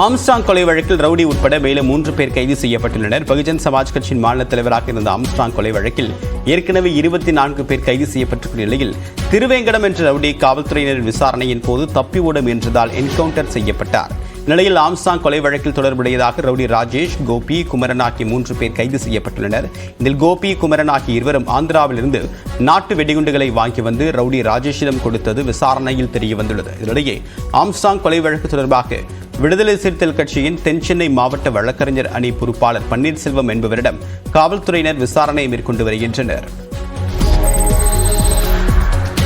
Armstrong கொலை வழக்கில் rowdy உட்பட மேலும் 3 பேர் கைது செய்யப்பட்டுள்ளனர். பகுஜன் சமாஜ் கட்சியின் மாநில தலைவராக இருந்த ஆம்ஸ்ட்ராங் கொலை வழக்கில் ஏற்கனவே 24 பேர் கைது செய்யப்பட்டிருக்கும் நிலையில் திருவேங்கடம் என்ற ரவுடி காவல்துறையினரின் விசாரணையின் போது தப்பி ஓட முயன்றதால் என்கவுண்டர் செய்யப்பட்டார். நிலையில் ஆம்ஸ்ட்ராங் கொலை வழக்கில் தொடர்புடையதாக ரவுடி ராஜேஷ், கோபி, குமரன் ஆகிய 3 பேர் கைது செய்யப்பட்டுள்ளனர். இதில் கோபி, குமரன் ஆகிய இருவரும் ஆந்திராவிலிருந்து நாட்டு வெடிகுண்டுகளை வாங்கி வந்து ரவுடி ராஜேஷிடம் கொடுத்தது விசாரணையில் தெரியவந்துள்ளது. இதனிடையே ஆம்ஸ்ட்ராங் கொலை வழக்கு தொடர்பாக விடுதலை சிறுத்தைகள் கட்சியின் தென் சென்னை மாவட்ட வழக்கறிஞர் அணி பொறுப்பாளர் பன்னீர்செல்வம் என்பவரிடம் காவல்துறையினர் விசாரணை மேற்கொண்டு வருகின்றனர்.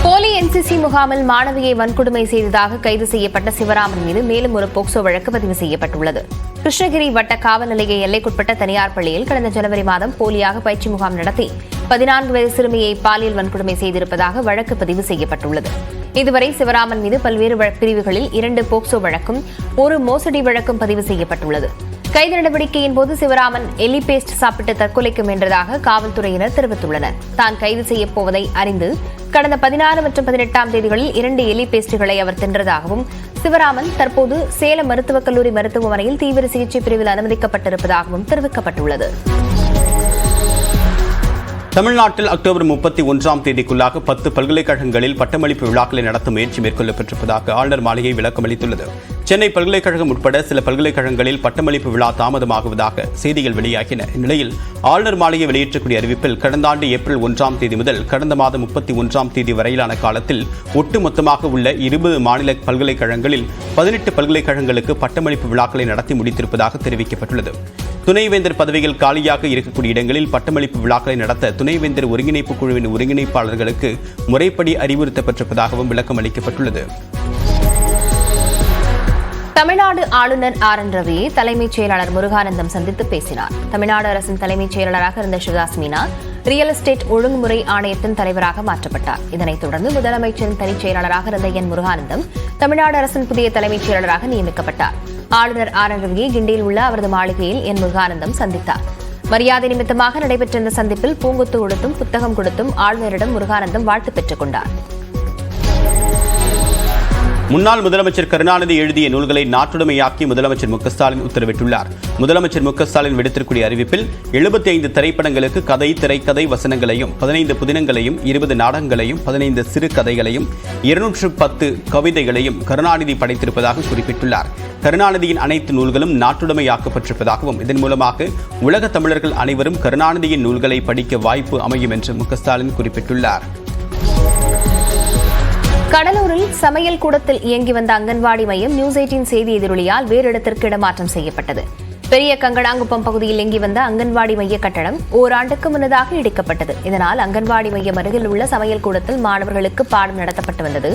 போலி என்சிசி முகாமில் மாணவியை வன்கொடுமை செய்ததாக கைது செய்யப்பட்ட சிவராமன் மீது மேலும் ஒரு போக்சோ வழக்கு பதிவு செய்யப்பட்டுள்ளது. கிருஷ்ணகிரி வட்ட காவல் நிலைய எல்லைக்குட்பட்ட தனியார் பள்ளியில் கடந்த ஜனவரி மாதம் போலியாக பயிற்சி முகாம் நடத்தி 14 வயது சிறுமியை பாலியல் வன்கொடுமை செய்திருப்பதாக வழக்கு பதிவு செய்யப்பட்டுள்ளது. இதுவரை சிவராமன் மீது பல்வேறு பிரிவுகளில் 2 போக்சோ வழக்கும் 1 மோசடி வழக்கும் பதிவு செய்யப்பட்டுள்ளது. கைது நடவடிக்கையின் போது சிவராமன் எலி பேஸ்ட் சாப்பிட்டு தற்கொலைக்கு முயன்றதாக காவல்துறையினர் தெரிவித்துள்ளனர். தான் கைது செய்யப்போவதை அறிந்து கடந்த 16 மற்றும் 18ஆம் தேதிகளில் 2 எலி பேஸ்டுகளை அவர் தின்றதாகவும் சிவராமன் தற்போது சேலம் மருத்துவக் கல்லூரி மருத்துவமனையில் தீவிர சிகிச்சை பிரிவில் அனுமதிக்கப்பட்டிருப்பதாகவும் தெரிவிக்கப்பட்டுள்ளது. தமிழ்நாட்டில் அக்டோபர் 31ஆம் தேதிக்குள்ளாக 10 பல்கலைக்கழகங்களில் பட்டமளிப்பு விழாக்களை நடத்த முயற்சி மேற்கொள்ளப்பட்டிருப்பதாக ஆளுநர் மாளிகை விளக்கமளித்துள்ளது. சென்னை பல்கலைக்கழகம் உட்பட சில பல்கலைக்கழகங்களில் பட்டமளிப்பு விழா தாமதமாகுவதாக செய்திகள் வெளியாகின. இந்நிலையில் ஆளுநர் மாளிகை வெளியிட்டக்கூடிய அறிவிப்பில் கடந்த ஆண்டு ஏப்ரல் 1ஆம் தேதி முதல் கடந்த மாதம் 31ஆம் தேதி வரையிலான காலத்தில் ஒட்டுமொத்தமாக உள்ள 20 மாநில பல்கலைக்கழகங்களில் 18 பல்கலைக்கழகங்களுக்கு பட்டமளிப்பு விழாக்களை நடத்தி முடித்திருப்பதாக தெரிவிக்கப்பட்டுள்ளது. துணைவேந்தர் பதவிகள் காலியாக இருக்கக்கூடிய இடங்களில் பட்டமளிப்பு விழாக்களை நடத்த துணைவேந்தர் ஒருங்கிணைப்பு குழுவின் ஒருங்கிணைப்பாளர்களுக்கு முறைப்படி அறிவுறுத்தப்பட்டிருப்பதாகவும் விளக்கம் அளிக்கப்பட்டுள்ளது. தமிழ்நாடு ஆளுநர் ஆர்.என். ரவியை தலைமைச் செயலாளர் முருகானந்தம் சந்தித்து பேசினார். தமிழ்நாடு அரசின் தலைமைச் செயலாளராக இருந்த சிவதாஸ் மீனா ரியல் எஸ்டேட் ஒழுங்குமுறை ஆணையத்தின் தலைவராக மாற்றப்பட்டார். இதனைத் தொடர்ந்து முதலமைச்சரின் தனிச் செயலாளராக இருந்த என் முருகானந்தம் தமிழ்நாடு அரசின் புதிய தலைமைச் செயலாளராக நியமிக்கப்பட்டார். ஆளுநர் ஆர்.என். ரவியை கிண்டியில் உள்ள அவரது மாளிகையில் என் முருகானந்தம் சந்தித்தார். மரியாதை நிமித்தமாக நடைபெற்ற இந்த சந்திப்பில் பூங்கொத்து கொடுத்தும் புத்தகம் கொடுத்தும் ஆளுநரிடம் முருகானந்தம் வாழ்த்து பெற்றுக் கொண்டார். முன்னாள் முதலமைச்சர் கருணாநிதி எழுதிய நூல்களை நாட்டுடைமையாக்கி முதலமைச்சர் மு க ஸ்டாலின் உத்தரவிட்டுள்ளார். முதலமைச்சர் மு க ஸ்டாலின் விடுத்திருக்கூடிய அறிவிப்பில் 75 திரைப்படங்களுக்கு கதை, திரைக்கதை வசனங்களையும் 15 புதினங்களையும் 20 நாடகங்களையும் 15 சிறு கதைகளையும் 210 கவிதைகளையும் கருணாநிதி படைத்திருப்பதாக குறிப்பிட்டுள்ளார். கருணாநிதியின் அனைத்து நூல்களும் நாட்டுடைமையாக்கப்பட்டிருப்பதாகவும் இதன் மூலமாக உலக தமிழர்கள் அனைவரும் கருணாநிதியின் நூல்களை படிக்க வாய்ப்பு அமையும் என்று மு க ஸ்டாலின் குறிப்பிட்டுள்ளார். கடலூரில் சமையல் கூடத்தில் இயங்கி வந்த அங்கன்வாடி மையம் நியூஸ் 18 செய்தி எதிரொலியால் வேறு இடத்திற்கு இடமாற்றம் செய்யப்பட்டது. பெரிய கங்கடாங்குப்பம் பகுதியில் இயங்கி வந்த அங்கன்வாடி மைய கட்டடம் ஓராண்டுக்கு முன்னதாக இடிக்கப்பட்டது. இதனால் அங்கன்வாடி மையம் அருகில் உள்ள சமையல் கூடத்தில் மாணவர்களுக்கு பாடம் நடத்தப்பட்டு வந்தது.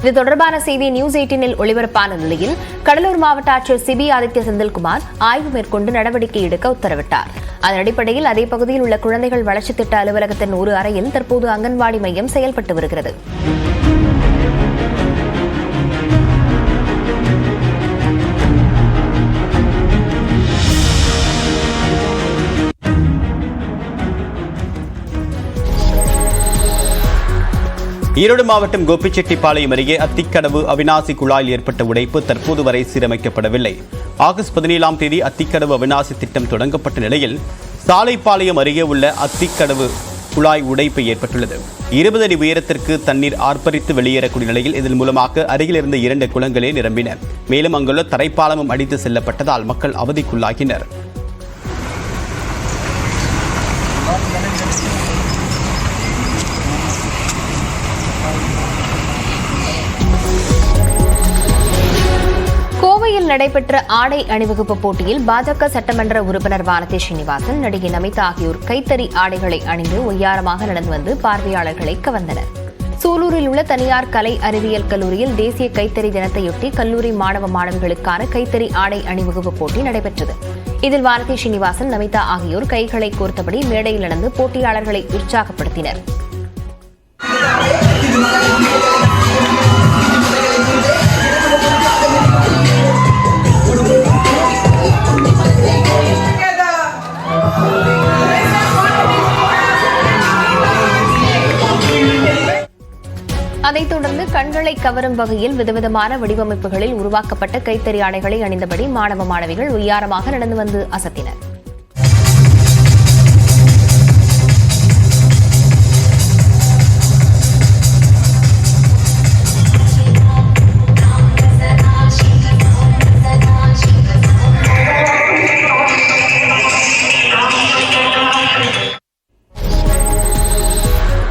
இது தொடர்பான செய்தி நியூஸ் 18 ஒளிபரப்பான நிலையில் கடலூர் மாவட்ட ஆட்சியர் சிபி ஆதித்ய செந்தில்குமார் ஆய்வு மேற்கொண்டு நடவடிக்கை எடுக்க உத்தரவிட்டார். அதன் அடிப்படையில் அதே பகுதியில் உள்ள குழந்தைகள் வளர்ச்சி திட்ட அலுவலகத்தின் ஒரு அறையில் தற்போது அங்கன்வாடி மையம் செயல்பட்டு வருகிறது. ஈரோடு மாவட்டம் கோபிச்செட்டிப்பாளையம் அருகே அத்திக்கடவு அவிநாசி குழாயில் ஏற்பட்ட உடைப்பு தற்போது வரை சீரமைக்கப்படவில்லை. ஆகஸ்ட் 17ஆம் தேதி அத்திக்கடவு அவிநாசி திட்டம் தொடங்கப்பட்ட நிலையில் சாலைப்பாளையம் அருகே உள்ள அத்திக்கடவு குழாய் உடைப்பு ஏற்பட்டுள்ளது. 20 அடி உயரத்திற்கு தண்ணீர் ஆர்ப்பரித்து வெளியேறக்கூடிய நிலையில் இதன் மூலமாக அருகில் இருந்த 2 குளங்களே நிரம்பின. மேலும் அங்குள்ள தரைப்பாலமும் அடித்து செல்லப்பட்டதால் மக்கள் அவதிக்குள்ளாகினர். கோவையில் நடைபெற்ற ஆடை அணிவகுப்பு போட்டியில் பாஜக சட்டமன்ற உறுப்பினர் வானதி ஸ்ரீனிவாசன், நடிகை நமிதா ஆகியோர் கைத்தறி ஆடைகளை அணிந்து ஒய்யாரமாக நடந்து வந்து பார்வையாளர்களை கவர்ந்தனர். சூலூரில் உள்ள தனியார் கலை அறிவியல் கல்லூரியில் தேசிய கைத்தறி தினத்தையொட்டி கல்லூரி மாணவ மாணவிகளுக்கான கைத்தறி ஆடை அணிவகுப்பு போட்டி நடைபெற்றது. இதில் வானதி ஸ்ரீனிவாசன், நமிதா ஆகியோர் கைகளை கோர்த்தபடி மேடையில் நடந்து போட்டியாளர்களை உற்சாகப்படுத்தினர். அதைத் தொடர்ந்து கண்களை கண்களை கவரும் வகையில் விதவிதமான வடிவமைப்புகளில் உருவாக்கப்பட்ட கைத்தறி ஆடைகளை அணிந்தபடி மாணவ மாணவிகள் உய்யாரமாக நடந்து வந்து அசத்தினர்.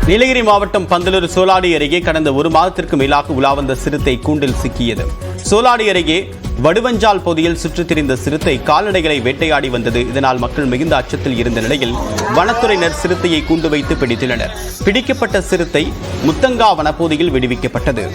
நீலகிரி மாவட்டம் பந்தலூர் சோலாடி அருகே கடந்த ஒரு மாதத்திற்கு மேலாக உலா வந்த சிறுத்தை கூண்டில் சிக்கியது. சோலாடி அருகே வடுவஞ்சால் பகுதியில் சுற்றித் திரிந்த சிறுத்தை கால்நடைகளை வேட்டையாடி வந்தது. இதனால் மக்கள் மிகுந்த அச்சத்தில் இருந்த நிலையில் வனத்துறையினர் சிறுத்தையை கூண்டு வைத்து பிடித்துள்ளனர். பிடிக்கப்பட்ட சிறுத்தை முத்தங்கா வனப்பகுதியில் விடுவிக்கப்பட்டது.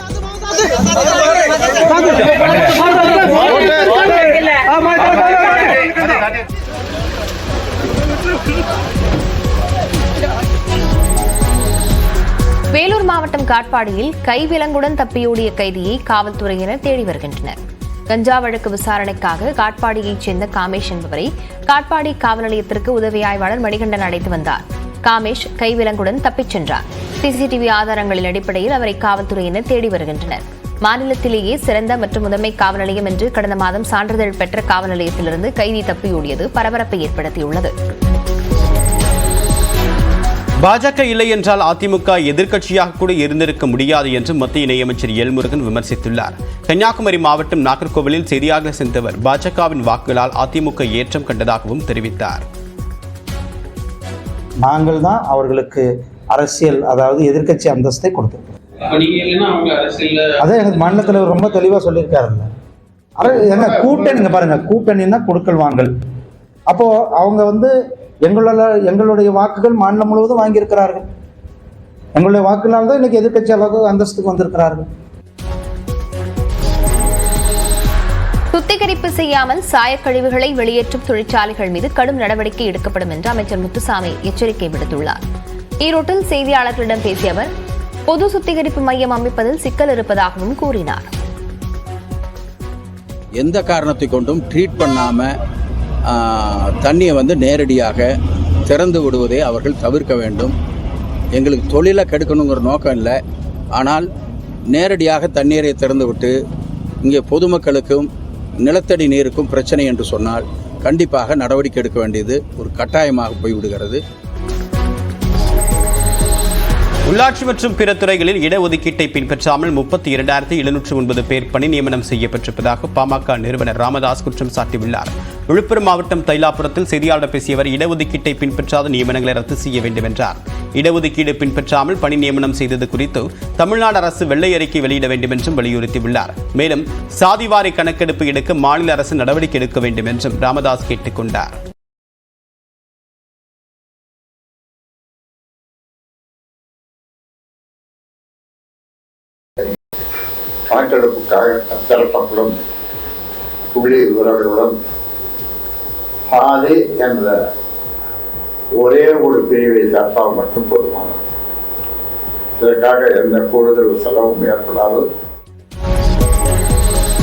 வேலூர் மாவட்டம் காட்பாடியில் கைவிலங்குடன் தப்பியோடிய கைதியை காவல்துறையினர் தேடி வருகின்றனர். கஞ்சா வழக்கு விசாரணைக்காக காட்பாடியைச் சேர்ந்த காமேஷ் என்பவரை காட்பாடி காவல் நிலையத்திற்கு உதவி ஆய்வாளர் மணிகண்டன் அழைத்து வந்தார். காமேஷ் கைவிலங்குடன் தப்பிச் சென்றார். சிசிடிவி ஆதாரங்களின் அடிப்படையில் அவரை காவல்துறையினர் தேடி வருகின்றனர். மாநிலத்திலேயே சிறந்த மற்றும் முதன்மை காவல் நிலையம் என்று கடந்த மாதம் சான்றிதழ் பெற்ற காவல் நிலையத்திலிருந்து கைதி தப்பியோடியது பரபரப்பை ஏற்படுத்தியுள்ளது. பாஜக இல்லை என்றால் அதிமுக எதிர்க்கட்சியாக கூட இருந்திருக்க முடியாது என்று மத்திய இணையமைச்சர் எல்முருகன் விமர்சித்துள்ளார். கன்னியாகுமரி மாவட்டம் நாகர்கோவிலில் செய்தியாக சென்றவர் பாஜகவின் வாக்குகளால் அதிமுக ஏற்றம் கண்டதாகவும் தெரிவித்தார். நாங்கள் தான் அவர்களுக்கு அரசியல், அதாவது எதிர்க்கட்சி அந்தஸ்தை கொடுத்திருக்கோம். அதே எங்க மாநில தலைவர் ரொம்ப தெளிவாக சொல்லியிருக்காருல்ல. என்ன கூட்டணிங்க பாருங்க, கூட்டணின்னா கொடுக்கல் வாங்கல். அப்போ அவங்க எங்களுடைய வாக்குகள் மாநிலம் முழுவதும் வாங்கியிருக்கிறார்கள். எங்களுடைய வாக்குகளால் தான் இன்னைக்கு எதிர்க்கட்சி அளவு அந்தஸ்துக்கு வந்திருக்கிறார்கள். சுத்திகரிப்பு செய்யாமல் சாயக்கழிவுகளை வெளியேற்றும் தொழிற்சாலைகள் மீது கடும் நடவடிக்கை எடுக்கப்படும் என்று அமைச்சர் முத்துசாமி எச்சரிக்கை விடுத்துள்ளார். ஈரோட்டில் செய்தியாளர்களிடம் பேசிய அவர் பொது சுத்திகரிப்பு மையம் அமைப்பதில் சிக்கல் இருப்பதாகவும் கூறினார். எந்த காரணத்தை கொண்டும் ட்ரீட் பண்ணாம தண்ணியை நேரடியாக திறந்து விடுவதை அவர்கள் தவிர்க்க வேண்டும். எங்களுக்கு தொழிலை கெடுக்கணுங்கிற நோக்கம் இல்லை. ஆனால் நேரடியாக தண்ணீரை திறந்து விட்டு இங்கே பொதுமக்களுக்கும் நிலத்தடி நீருக்கும் பிரச்சனை என்று சொன்னால் கண்டிப்பாக நடவடிக்கை எடுக்க வேண்டியது ஒரு கட்டாயமாக போய்விடுகிறது. உள்ளாட்சி மற்றும் பிற துறைகளில் இடஒதுக்கீட்டை பின்பற்றாமல் 32,709 பேர் பணி நியமனம் செய்யப்பட்டிருப்பதாக பாமக நிறுவனர் ராமதாஸ் குற்றம் சாட்டியுள்ளார். விழுப்புரம் மாவட்டம் தைலாபுரத்தில் செய்தியாளர் பேசியவர் இடஒதுக்கீட்டை பின்பற்றாத நியமனங்களை ரத்து செய்ய வேண்டும் என்றார். இடஒதுக்கீடு பின்பற்றாமல் பணி நியமனம் செய்தது குறித்து தமிழ்நாடு அரசு வெள்ளை அறிக்கை வெளியிட வேண்டும் என்றும் வலியுறுத்தியுள்ளார். மேலும் சாதிவாரி கணக்கெடுப்பு எடுக்க மாநில அரசு நடவடிக்கை எடுக்க வேண்டும் என்றும் ராமதாஸ் கேட்டுக் கொண்டார். கணக்கெடுப்புக்காக தரப்படும் புள்ளி விவரங்களுடன் சாதி என்ற ஒரே ஒரு பிரிவை தட்டால் மட்டும் போதுமானது. இதற்காக எந்த கூடுதல் செலவும் ஏற்படாது.